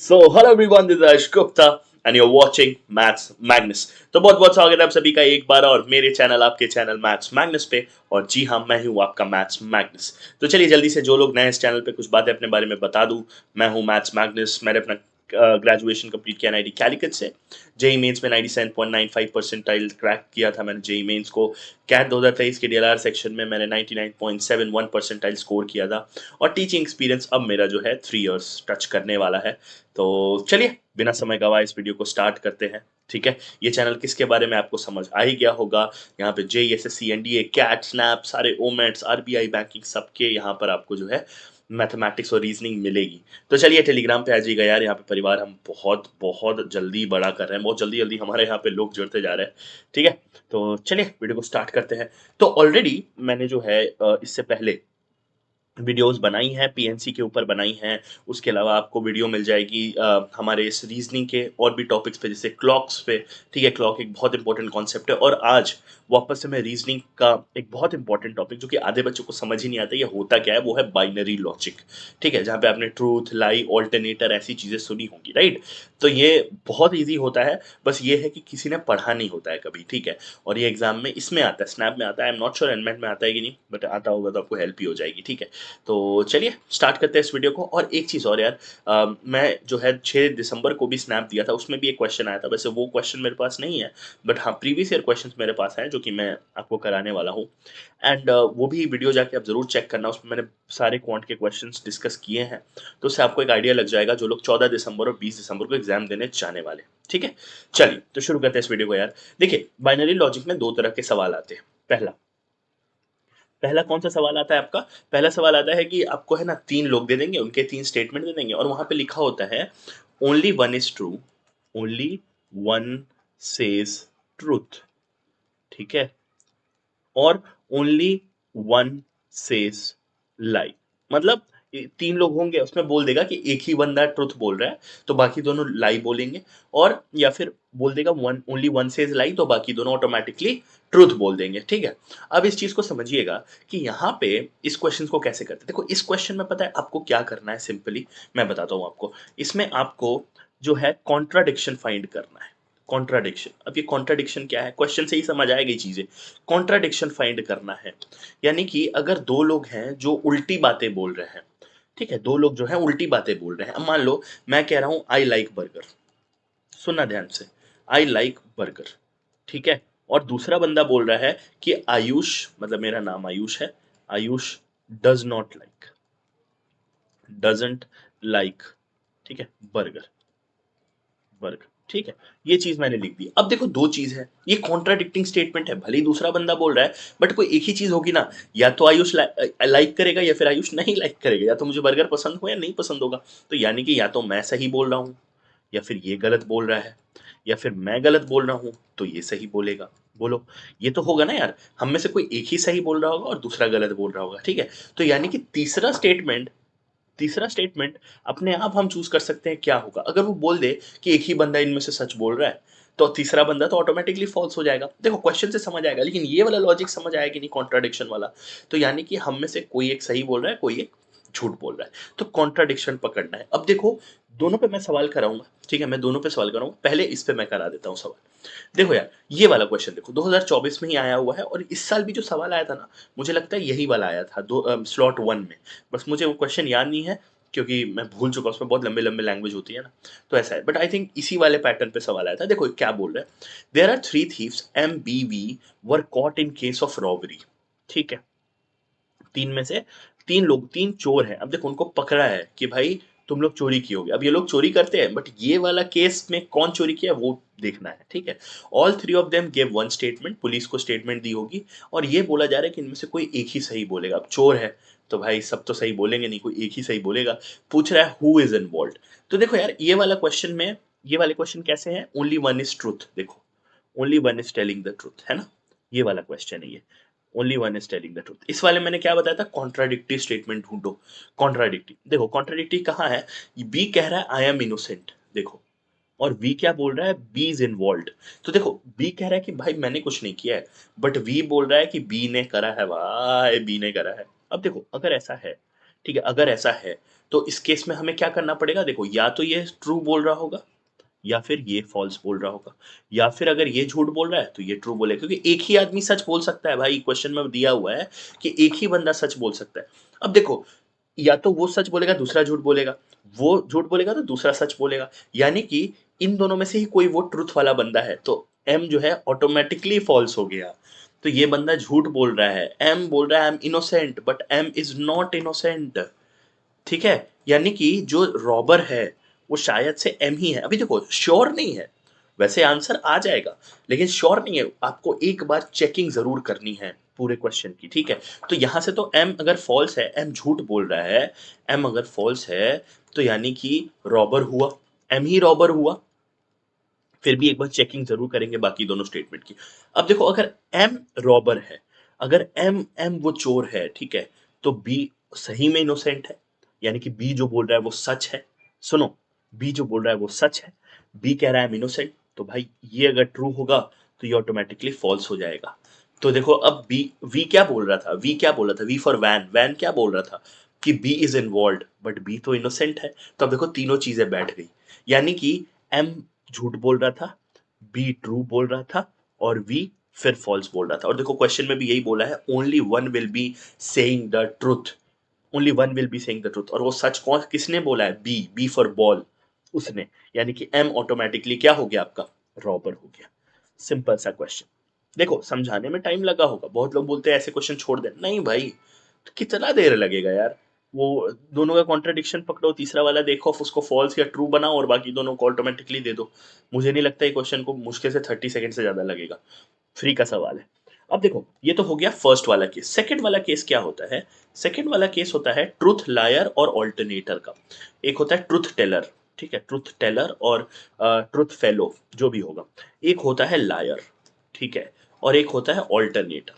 So, hello everyone, this is Ash Gupta and you're watching Maths Magnus. तो बहुत बहुत स्वागत है आप सभी का एक बार और मेरे चैनल आपके चैनल मैथ्स मैग्नस पे। और जी हाँ, मैं हूँ आपका मैथ्स मैग्नस। तो चलिए जल्दी से जो लोग नए इस चैनल पे कुछ बातें अपने बारे में बता दूँ। मैं हूँ मैथ्स मैग्नस। मैंने अपना ग्रेजुएशन कंप्लीट किया एनआईटी कैलिकट से। जेई मेंस में 97.95 परसेंटाइल क्रैक किया था मैंने जेई मेंस को। कैट 2023 के डीएलआर सेक्शन में मैंने 99.71 परसेंटाइल स्कोर किया था। और टीचिंग एक्सपीरियंस अब मेरा जो है 3 इयर्स टच करने वाला है। तो चलिए बिना समय गवाए इस वीडियो को स्टार्ट करते हैं। ठीक है, ये चैनल किसके बारे में आपको समझ आ ही गया होगा। यहाँ पे JEE SSC NDA CAT SNAP सारे ओमेट्स आरबीआई बैंकिंग सबके यहाँ पर आपको जो है मैथमेटिक्स और रीजनिंग मिलेगी। तो चलिए टेलीग्राम पे आ जाइएगा यार, यहाँ पे परिवार हम बहुत बहुत जल्दी बड़ा कर रहे हैं, बहुत जल्दी जल्दी हमारे यहाँ पे लोग जुड़ते जा रहे हैं। ठीक है, तो चलिए वीडियो को स्टार्ट करते हैं। तो ऑलरेडी मैंने जो है इससे पहले वीडियोस बनाई हैं, पीएनसी के ऊपर बनाई हैं। उसके अलावा आपको वीडियो मिल जाएगी हमारे इस रीजनिंग के और भी टॉपिक्स पे, जैसे क्लॉक्स पे। ठीक है, क्लॉक एक बहुत इंपॉर्टेंट कॉन्सेप्ट है। और आज वापस से मैं रीजनिंग का एक बहुत इंपॉर्टेंट टॉपिक जो कि आधे बच्चों को समझ ही नहीं आता ये होता क्या है, वो है बाइनरी लॉजिक। ठीक है, जहाँ पे आपने ट्रूथ लाई ऑल्टरनेटर ऐसी चीज़ें सुनी होंगी, राइट। तो ये बहुत ईजी होता है, बस ये है कि किसी ने पढ़ा नहीं होता है कभी। ठीक है, और ये एग्जाम में इसमें आता है, स्नैप में आता है। I am not sure NMAT में आता है कि नहीं, बट आता होगा तो आपको हेल्प ही हो जाएगी। ठीक है, तो चलिए स्टार्ट करते हैं इस वीडियो को। और एक चीज़ और यार, मैं जो है 6 दिसंबर को भी स्नैप दिया था, उसमें भी एक क्वेश्चन आया था। वैसे वो क्वेश्चन मेरे पास नहीं है, बट हाँ प्रीवियस ईयर क्वेश्चन मेरे पास हैं जो कि मैं आपको कराने वाला हूँ। एंड वो भी वीडियो जाके आप ज़रूर चेक करना, उसमें मैंने सारे क्वांट के क्वेश्चन डिस्कस किए हैं। तो उससे आपको एक आइडिया लग जाएगा जो लोग 14 दिसंबर और 20 दिसंबर को एग्जाम देने जाने वाले। ठीक है, चलिए तो शुरू करते हैं इस वीडियो को यार। देखिए, बाइनरी लॉजिक में दो तरह के सवाल आते हैं। पहला पहला कौन सा सवाल आता है आपका? पहला सवाल आता है कि आपको है ना, तीन लोग दे देंगे, उनके तीन स्टेटमेंट दे देंगे और वहां पे लिखा होता है only one is true, only one says truth. ठीक है, और ओनली वन सेज लाई। मतलब तीन लोग होंगे, उसमें बोल देगा कि एक ही बंदा ट्रुथ बोल रहा है तो बाकी दोनों लाई बोलेंगे। और या फिर बोल देगा वन ओनली वन सेज लाई तो बाकी दोनों ऑटोमेटिकली ट्रुथ बोल देंगे। ठीक है, अब इस चीज को समझिएगा कि यहाँ पे इस क्वेश्चन को कैसे करते हैं। देखो, इस क्वेश्चन में पता है आपको क्या करना है, सिंपली मैं बताता हूँ आपको। इसमें आपको जो है कॉन्ट्राडिक्शन फाइंड करना है। कॉन्ट्राडिक्शन, अब ये कॉन्ट्राडिक्शन क्या है, क्वेश्चन से ही समझ आएगी चीजें। कॉन्ट्राडिक्शन फाइंड करना है, यानी कि अगर दो लोग हैं जो उल्टी बातें बोल रहे हैं। ठीक है, दो लोग जो हैं उल्टी बातें बोल रहे हैं। अब मान लो मैं कह रहा हूं आई लाइक बर्गर, सुनना ध्यान से, आई लाइक बर्गर। ठीक है, और दूसरा बंदा बोल रहा है कि आयुष, मतलब मेरा नाम आयुष है, Ayush does not like, doesn't like, ठीक है, बर्गर, वर्ग। ठीक है, ये चीज मैंने लिख दी। अब देखो, दो चीज है, ये कॉन्ट्राडिक्टिंग स्टेटमेंट है, भले ही दूसरा बंदा बोल रहा है बट कोई एक ही चीज होगी ना। या तो आयुष लाइक करेगा या फिर आयुष नहीं लाइक करेगा, या तो मुझे बर्गर पसंद हो या नहीं पसंद होगा। तो यानी कि या तो मैं सही बोल रहा हूँ या फिर ये गलत बोल रहा है, या फिर मैं गलत बोल रहा हूँ तो ये सही बोलेगा। बोलो, ये तो होगा ना यार, हम में से कोई एक ही सही बोल रहा होगा और दूसरा गलत बोल रहा होगा। ठीक है, तो यानी कि तीसरा स्टेटमेंट अपने आप हम चूज कर सकते हैं क्या होगा। अगर वो बोल दे कि एक ही बंदा इनमें से सच बोल रहा है, तो तीसरा बंदा तो ऑटोमेटिकली फॉल्स हो जाएगा। देखो, क्वेश्चन से समझ आएगा, लेकिन ये वाला लॉजिक समझ आएगा कि नहीं, कॉन्ट्राडिक्शन वाला। तो यानी कि हम में से कोई एक सही बोल रहा है, कोई एक झूठ बोल रहा है। तो कॉन्ट्राडिक्शन पकड़ना है। अब देखो, दोनों पे मैं सवाल कराऊंगा। ठीक है, मैं दोनों पे सवाल कराऊंगा, पहले इस पे मैं करा देता हूँ सवाल। देखो यार, ये वाला क्वेश्चन देखो, 2024 में ही आया हुआ है और इस साल भी जो सवाल आया था ना, मुझे लगता है यही वाला आया था, दो स्लॉट वन में। बस मुझे वो क्वेश्चन याद नहीं है क्योंकि मैं भूल चुका, उसमें बहुत लंबे लंबे लैंग्वेज होती है ना, तो ऐसा है। बट आई थिंक इसी वाले पैटर्न पे सवाल आया था। देखो क्या बोल रहा है, there are three thieves M B V were caught in case of robbery. ठीक है, तीन में से तीन लोग, तीन चोर हैं। अब देखो, उनको पकड़ा है कि भाई तुम लोग चोरी किए होगे। अब ये लोग चोरी करते हैं, बट ये वाला केस में कौन चोरी किया वो देखना है। ठीक है, all three of them gave one statement, police को स्टेटमेंट दी होगी और ये बोला जा रहा है कि इनमें से कोई एक ही सही बोलेगा। अब चोर है तो भाई सब तो सही बोलेंगे नहीं, कोई एक ही सही बोलेगा। पूछ रहा है हु इज इन्वॉल्व। तो देखो यार, ये वाला क्वेश्चन में, ये वाले क्वेश्चन कैसे हैं, ओनली वन इज ट्रूथ। देखो, only one is telling the truth, है ना, ये वाला क्वेश्चन है ये, only one is telling the truth. इस वाले मैंने क्या बताया था, कॉन्ट्राडिक्टरी स्टेटमेंट ढूंढो। कॉन्ट्राडिक्टरी, देखो कॉन्ट्राडिक्टरी कहाँ है, बी कह रहा है आई एम इनोसेंट, देखो, और वी क्या बोल रहा है, बी इज इन्वॉल्व। तो देखो, बी कह रहा है कि भाई मैंने कुछ नहीं किया है, बट वी बोल रहा है कि बी ने करा है, भाई बी ने करा है। अब देखो, अगर ऐसा है, ठीक है, अगर ऐसा है तो इस केस में हमें क्या करना पड़ेगा, देखो या तो ये ट्रू बोल रहा होगा या फिर ये फॉल्स बोल रहा होगा, या फिर अगर ये झूठ बोल रहा है तो ये ट्रू बोलेगा, क्योंकि एक ही आदमी सच बोल सकता है भाई, क्वेश्चन में दिया हुआ है कि एक ही बंदा सच बोल सकता है। अब देखो, या तो वो सच बोलेगा दूसरा झूठ बोलेगा, वो झूठ बोलेगा तो दूसरा सच बोलेगा, यानी कि इन दोनों में से ही कोई वो ट्रुथ वाला बंदा है, तो एम जो है ऑटोमेटिकली फॉल्स हो गया। तो ये बंदा झूठ बोल रहा है, एम बोल रहा है I am innocent, but M is not innocent. ठीक है, यानी कि जो रॉबर है वो शायद से एम ही है। अभी देखो श्योर नहीं है, वैसे आंसर आ जाएगा लेकिन श्योर नहीं है, आपको एक बार चेकिंग जरूर करनी है पूरे क्वेश्चन की। ठीक है, तो यहां से तो एम अगर फॉल्स है, एम झूठ बोल रहा है, एम अगर फॉल्स है तो यानी कि रॉबर हुआ, एम ही रॉबर हुआ। फिर भी एक बार चेकिंग जरूर करेंगे बाकी दोनों स्टेटमेंट की। अब देखो, अगर एम रॉबर है, अगर एम एम वो चोर है, ठीक है, तो बी सही में इनोसेंट है, यानी कि बी जो बोल रहा है वो सच है। सुनो, बी जो बोल रहा है वो सच है, बी कह रहा है इनोसेंट, तो भाई ये अगर ट्रू होगा तो ये ऑटोमेटिकली फॉल्स हो जाएगा। तो देखो अब बी, वी क्या बोल रहा था, वी क्या बोल रहा था, वी फॉर वैन, वैन क्या बोल रहा था कि B is involve, but B तो इनोसेंट है। तो अब देखो तीनों चीजें बैठ गई, यानी कि एम झूठ बोल रहा था, बी ट्रू बोल रहा था, और वी फिर फॉल्स बोल रहा था। और देखो क्वेश्चन में भी यही बोला है, only one will be saying the truth, only one will be saying the truth. और वो सच कौन किसने बोला है, बी, बी फॉर बॉल, उसने, यानी कि एम ऑटोमेटिकली क्या हो गया आपका, रॉबर हो गया। सिंपल सा क्वेश्चन। देखो समझाने में टाइम लगा होगा, बहुत लोग बोलते हैं ऐसे क्वेश्चन छोड़ दे, नहीं भाई, तो कितना देर लगेगा यार, वो दोनों का कॉन्ट्रडिक्शन पकड़ो, तीसरा वाला देखो, उसको फॉल्स या ट्रू बनाओ और बाकी दोनों को ऑटोमेटिकली दे दो। मुझे नहीं लगता ये क्वेश्चन को मुश्किल से 30 सेकंड से ज्यादा लगेगा, फ्री का सवाल है। अब देखो ये तो हो गया फर्स्ट वाला केस। सेकंड वाला केस क्या होता है, सेकंड वाला केस होता है ट्रुथ लायर और ऑल्टरनेटर का। एक होता है ट्रुथ टेलर, ठीक है, ट्रुथ टेलर और ट्रुथ फेलो जो भी होगा। एक होता है लायर, ठीक है, और एक होता है ऑल्टरनेटर।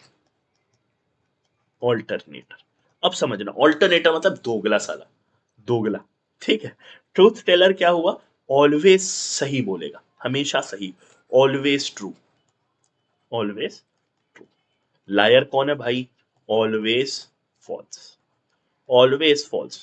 ऑल्टरनेटर, अब समझना, ऑल्टरनेटर मतलब दोगला साला, दोगला। ठीक है, ट्रूथ टेलर क्या हुआ, ऑलवेज सही बोलेगा, हमेशा सही, always true, always true. Liar कौन है भाई, ऑलवेज फॉल्स, ऑलवेज फॉल्स।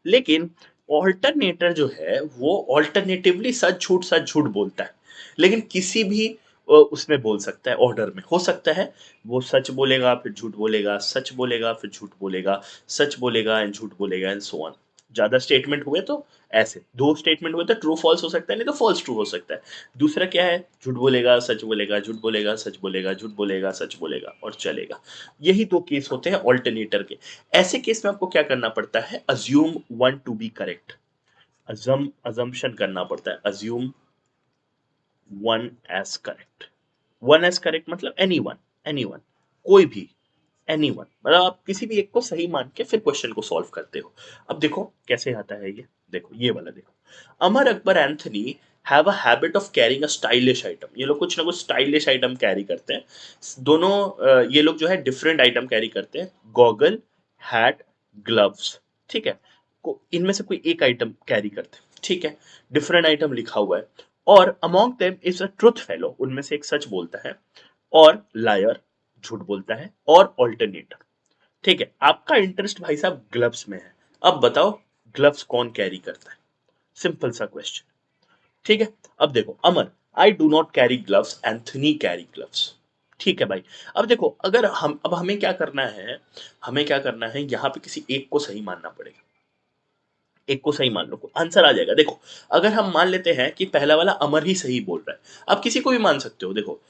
लेकिन ऑल्टरनेटर जो है वो ऑल्टरनेटिवली सच झूठ बोलता है, लेकिन किसी भी उसमें बोल सकता है, ऑर्डर में हो सकता है। वो सच बोलेगा फिर झूठ बोलेगा, सच बोलेगा फिर झूठ बोलेगा, सच बोलेगा एंड झूठ बोलेगा एंड सो ऑन। ज्यादा स्टेटमेंट हुए तो ऐसे, दो स्टेटमेंट हुए तो ट्रू फॉल्स हो सकता है, नहीं तो फॉल्स ट्रू हो सकता है। दूसरा क्या है, झूठ बोलेगा सच बोलेगा, झूठ बोलेगा सच बोलेगा, झूठ बोलेगा सच बोलेगा और चलेगा। यही दो केस होते हैं ऑल्टरनेटर के। ऐसे केस में आपको क्या करना पड़ता है, assume one to be correct, assumption करना पड़ता है, assume one as correct. One as correct मतलब एनी वन, कोई भी, एनी वन, मतलब आप किसी भी एक को सही मान के फिर क्वेश्चन को सॉल्व करते हो। अब देखो कैसे आता है ये, देखो ये वाला देखो, Amar Akbar Anthony have a habit of carrying a stylish item. ये लोग कुछ ना कुछ स्टाइलिश आइटम कैरी करते हैं दोनों। ये लोग जो है डिफरेंट आइटम कैरी करते हैं, गॉगल, हैट, ग्लव्स। ठीक है, इनमें से कोई एक आइटम कैरी करते हैं, ठीक है, डिफरेंट आइटम लिखा हुआ है। और among them is a truth fellow, उनमें से एक सच बोलता है, और लायर झूठ बोलता है, और ऑल्टरनेटर। ठीक है, आपका इंटरेस्ट भाई साहब ग्लव्स में है, अब बताओ ग्लव्स कौन कैरी करता है, सिंपल सा क्वेश्चन। ठीक है, अब देखो, Amar, I do not carry gloves, Anthony carry gloves. ठीक है भाई, अब देखो अगर हम, अब हमें क्या करना है, हमें क्या करना है, यहां पे किसी एक को सही मानना पड़ेगा, एक को सही मान लो, आंसर आ जाएगा। देखो अगर हम मान लेते हैं कि पहला वाला अमर ही सही बोल रहा है, आप किसी को भी मान सकते हो, देखो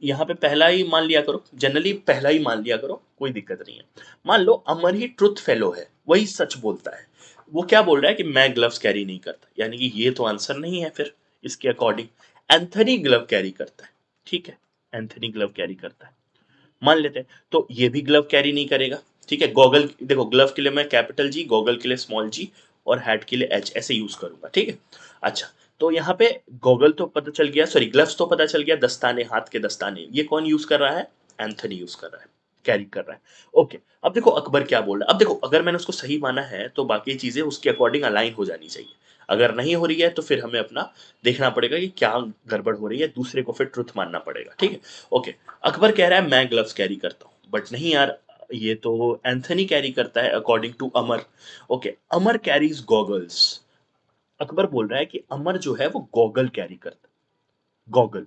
यहाँ पे पहला ही मान लिया करो, जनरली पहला ही मान लिया करो, कोई दिक्कत नहीं है। मान लो अमर ही ट्रुथ फेलो है, वही सच बोलता है, वो क्या बोल रहा है कि मैं ग्लव्स कैरी नहीं करता, यानी कि ये तो आंसर नहीं है फिर इसके अकॉर्डिंग। एंथनी ग्लव कैरी करता है, ठीक है, एंथनी ग्लव कैरी करता है, मान लेते हैं, तो ये भी ग्लव कैरी नहीं करेगा। ठीक है, गॉगल, देखो ग्लव के लिए मैं कैपिटल जी, गॉगल के लिए स्मॉल जी, और हैट के लिए एच ऐसे यूज करूंगा। ठीक है, अच्छा, तो यहाँ पे गॉगल तो पता चल गया, सॉरी ग्लव्स तो पता चल गया, दस्ताने, हाथ के दस्ताने, ये कौन यूज कर रहा है, एंथनी यूज कर रहा है, कैरी कर रहा है। ओके, अब देखो अकबर क्या बोल रहा है, अब देखो अगर मैंने उसको सही माना है तो बाकी चीजें उसके अकॉर्डिंग अलाइन हो जानी चाहिए, अगर नहीं हो रही है तो फिर हमें अपना देखना पड़ेगा कि क्या गड़बड़ हो रही है, दूसरे को फिर ट्रुथ मानना पड़ेगा। ठीक है, ओके, अकबर कह रहा है मैं ग्लव्स कैरी करता हूँ, बट नहीं यार, ये तो एंथनी कैरी करता है according to Amar. Okay, Amar carries goggles. Akbar बोल रहा है कि अमर जो है वो गॉगल कैरी करता है, गॉगल।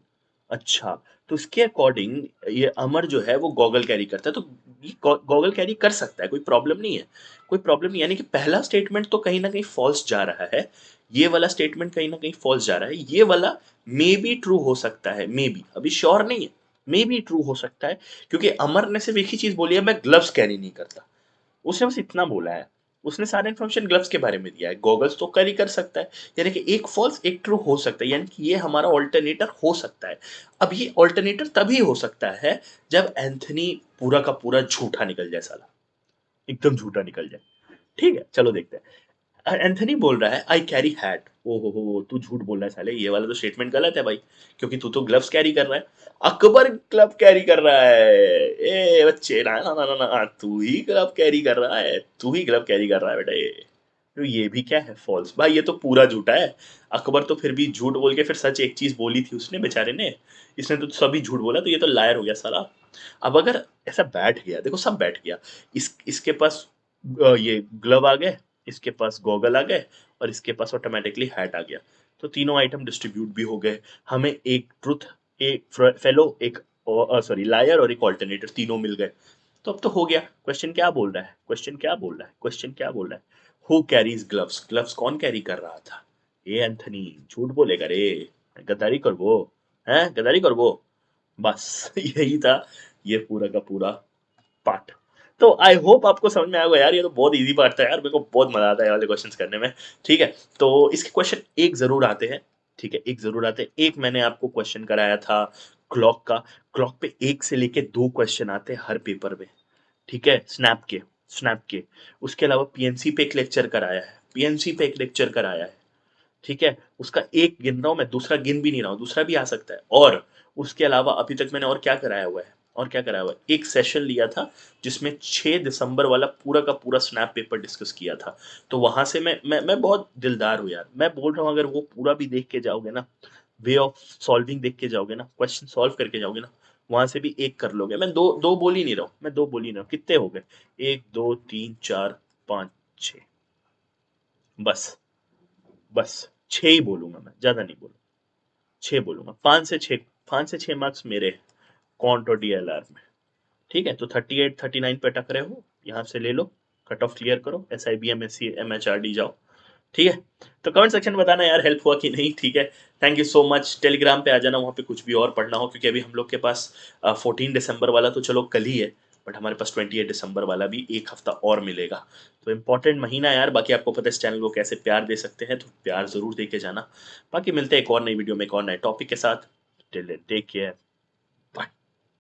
अच्छा, तो इसके अकॉर्डिंग ये अमर जो है वो गॉगल कैरी करता है, तो ये गॉगल कैरी कर सकता है, कोई प्रॉब्लम नहीं है, कोई प्रॉब्लम नहीं। यानी कि पहला स्टेटमेंट तो कहीं ना कहीं फॉल्स जा रहा है, ये वाला स्टेटमेंट कहीं ना कहीं फॉल्स जा रहा है, ये वाला मे बी ट्रू हो सकता है, मे बी, अभी श्योर नहीं है, मे बी ट्रू हो सकता है। क्योंकि अमर ने सिर्फ एक ही चीज बोली है, मैं ग्लव्स कैरी नहीं करता, उसने बस इतना बोला है। उसने सारा इन्फॉर्मेशन ग्लव्स के बारे में दिया है, गॉगल्स तो कैरी कर सकता है। यानी कि एक फॉल्स एक ट्रू हो सकता है, यानी कि ये हमारा ऑल्टरनेटर हो सकता है। अब ये ऑल्टरनेटर तभी हो सकता है जब एंथनी पूरा का पूरा झूठा निकल जाए, साला एकदम झूठा निकल जाए। ठीक है, चलो देखते हैं। एंथनी बोल रहा है आई कैरी हैट। ओ हो, तू झूठ बोल रहा है साले, ये वाला तो स्टेटमेंट गलत है भाई, क्योंकि तू तो ग्लव्स कैरी कर रहा है। अकबर ग्लव कैरी कर रहा है, ए बच्चे, ना ना ना ना ना, तू ही ग्लव कैरी कर रहा है, तू ही ग्लव कैरी कर रहा है बेटा ये। तो ये भी क्या है, फॉल्स भाई, ये तो पूरा झूठा है। अकबर तो फिर भी झूठ बोल के फिर सच एक चीज बोली थी उसने, बेचारे ने, इसने तो सभी झूठ बोला, तो ये तो लायर हो गया साला। अब अगर ऐसा बैठ गया, देखो सब बैठ गया, इसके पास ये ग्लव आ गए, इसके पास गॉगल आ गए, और इसके पास ऑटोमेटिकली हैट आ गया, तो तीनों आइटम डिस्ट्रीब्यूट भी हो गए। हमें एक ट्रुथ, एक फेलो, एक सॉरी लायर, और एक ऑल्टरनेटर, तीनों मिल गए। तो अब तो हो गया। क्वेश्चन क्या बोल रहा है, क्वेश्चन क्या बोल रहा है, क्वेश्चन क्या बोल रहा है, हु कैरीज ग्लव्स, ग्लव्स कौन कैरी कर रहा था, ये एंथनी झूठ बोलेगा रे, गद्दारी कर वो, है गद्दारी कर वो, बस यही था ये पूरा का पूरा पार्ट। तो आई होप आपको समझ में आएगा यार, ये तो बहुत इजी पार्ट था यार, मेरे को बहुत मजा आता है ये वाले क्वेश्चंस करने में। ठीक है, तो इसके क्वेश्चन एक जरूर आते हैं, ठीक है, एक जरूर आते हैं। एक मैंने आपको क्वेश्चन कराया था क्लॉक का, क्लॉक पे एक से लेके दो क्वेश्चन आते हैं हर पेपर में, ठीक है, स्नैप के। उसके अलावा पीएनसी पे एक लेक्चर कराया है, पीएनसी पे एक लेक्चर कराया है, ठीक है, उसका एक गिन रहा हूं मैं, दूसरा गिन भी नहीं रहा हूं, दूसरा भी आ सकता है। और उसके अलावा अभी तक मैंने और क्या कराया हुआ है, और क्या कराया हुआ है, एक सेशन लिया था जिसमें 6 दिसंबर वाला पूरा का पूरा स्नैप पेपर डिस्कस किया था। तो वहां से मैं बहुत दिलदार हूँ यार, मैं बोल रहा हूँ अगर वो पूरा भी देख के जाओगे ना, वे ऑफ सॉल्विंग देख के जाओगे ना, क्वेश्चन सॉल्व करके जाओगे ना, वहां से भी एक कर लोगे। मैं दो दो बोल ही नहीं रहा हूँ, मैं दो बोल ही नहीं रहा हूँ, कितने हो गए, 1 2 3 4 5 6, बस, बस 6 ही बोलूंगा मैं, ज्यादा नहीं बोलूंगा, 6 बोलूंगा, 5 से 6, 5 से 6 मार्क्स मेरे कॉन्ट और डीएलआर में। ठीक है, तो 38 39 पे अटक रहे हो, यहाँ से ले लो, कट ऑफ क्लियर करो, S I B M S C M H R D जाओ। ठीक है, तो कमेंट सेक्शन में बताना यार हेल्प हुआ कि नहीं। ठीक है, thank you so much. Telegram पे आ जाना, वहाँ पे कुछ भी और पढ़ना हो, क्योंकि अभी हम लोग के पास 14 दिसंबर वाला तो चलो कल ही है, बट हमारे पास 28 दिसंबर वाला भी एक हफ्ता और मिलेगा। तो इम्पोर्टेंट महीना यार, बाकी आपको पता है इस चैनल को कैसे प्यार दे सकते हैं, तो प्यार जरूर दे के जाना। बाकी मिलते हैं एक और नई वीडियो में एक और नए टॉपिक के साथ। Till then take care.